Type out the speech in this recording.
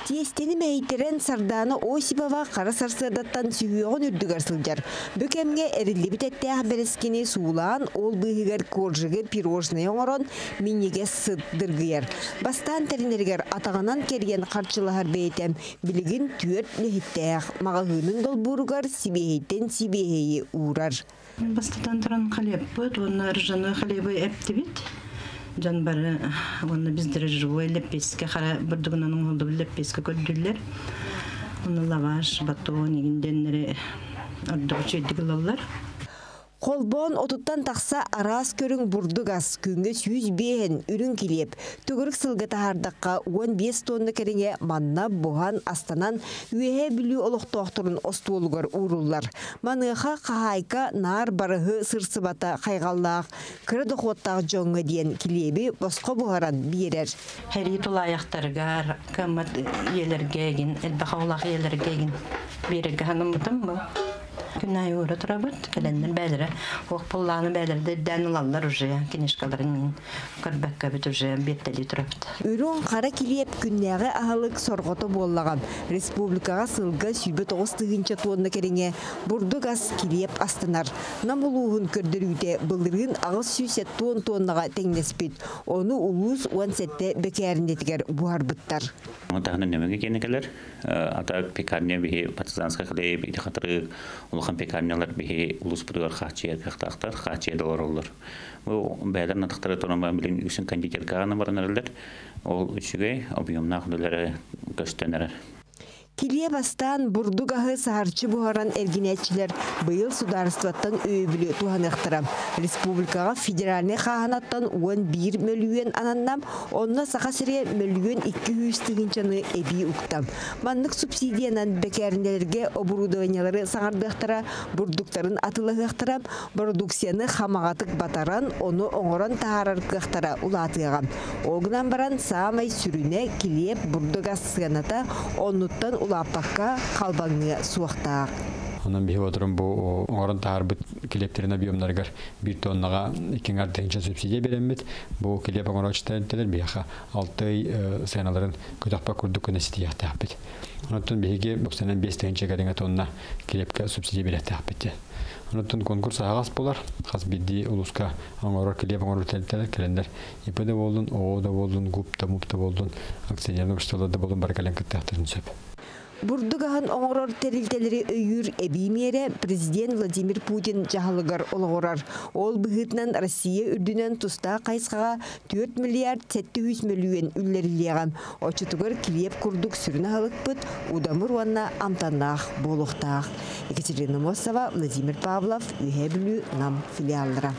Тиестени мәйтерен Сарданы Осипова қара сарсырдаттан сүйеғын үрдігер сылжар. Бөкемге әрілі бітеттіғ берескені суылан ол бұғығар коржығы пирожны оңырын минеге сыддырғыяр. Бастан тәрінергер атағынан керген қарчылығар бейтем білігін түйет лехеттіғ. Мағағының долбурғар сибейттен сибейі урар. Бастан тұран қалеп бұд, оны аржаны қалебі әпті бет. Жан бары, оны біздері живой лепеске, қара бірдігінен ұңылды лепеске көдділер. Оны лаваш, батон, егінденлері ұрдығы чөйдігі лалар. Қолбон отуттан тақса арас көрің бұрдығас күнге 100 бейін үрін келеп. Түгірік сылғы тағардаққа 15 тонны кәріңе манна бұған астанан үйе білі олықтуақтырын остуолығар урулар. Маныға қағайка нар барығы сырсыбата қайғаллақ, кірді қоттақ жоңы дейін келебі босқа бұғаран берер. Хәри тұлаяқтарғар, көмір елергеген, әлбақа олақ елергеген берегі ханым бұтым бұл. Күнай ура тұрабыд, кәлендер бәлірі, оқ пұлланы бәлірді дән ұлалар уже, кенешкаларын көрбәкке бүт уже беттәлі тұрабыд. Үрін қара келеп күннәғі ағылық сорғыты боллаған. Республикаға сылғы сүйбі 9 тонны кереңе бұрды газ келеп астынар. Намылуғын көрдіруде бұлырғын ағыз 100 тоннаға тәңнеспет. Оны ұлыз 10 сәтті бәкәріндетігер бұғар бұттар. Тағының нөмігі кенекелер, атақ пекарня бейі партизанска қылай бейді қатыры улахан пекарнялар бейі ұлыс бұдығар қачия қақтақтар, қачия долар олар. Бұл бәлер натықтары тұрнама білін үсін кондитеркағаны баран әрілдер, ол үшіге объемна құдылары көстенер. Килия бастан бурдугахы сахарчы бұғаран әргенетчілер бұйыл сударыстываттан өйбілі туғанықтырам. Республикаға федеральный қағанаттан 11 миллион ананнам, онына сақа сіре миллион 200 тығынчаны әбей ұқтам. Манлық субсидиянан бәкәріндерге оборудованиялары саңардықтыра, бурдуктарын атылығықтырам, продукцияны хамағатық батаран, оны оңыран тағарарқықтыра ұлатығам. Олғынан баран саамай сүріне килиеп бурдугас сығаната, онуттан улаппаққа қалбаңы суақтақ. Онан бейі отырым бұл оңырын тағарбыт келептерін объемларғар 1 тоннаға 2 тегінші субсидия беремет. Бұл келеп оңыр очтайынтелер бейіға 6 сәналарын көтақпа күрдік көнесі тияқтақ. Онаттан бейге 5 тегінші кәдіңі тонна келепке субсидия береттақ бетті. Онаттан конкурс ағас болар. Қас бейді ұлысқа оңырыр келеп оңырыр тәлтелер келендер. Епеді болдың, оғыда болдың, гупта, мупта болдың, акционердің ұшталады болдың бар кәлен күттіқтірін сөп. Бурдугахан оңорор терилтелери өйүр эбимере президент Владимир Путин жахалыгар олғорар. Ол бұғытнан Россия үрдінен тұста қайсқаға 4 миллиард 700 миллион үллерілеғам. Очытығыр килеп күрдік сүріні халық бұд, удамыр уанна амтаннақ болуқтақ. Екатерина Мосова, Владимир Павлов, Үйе Білі, Нам филиалдыра.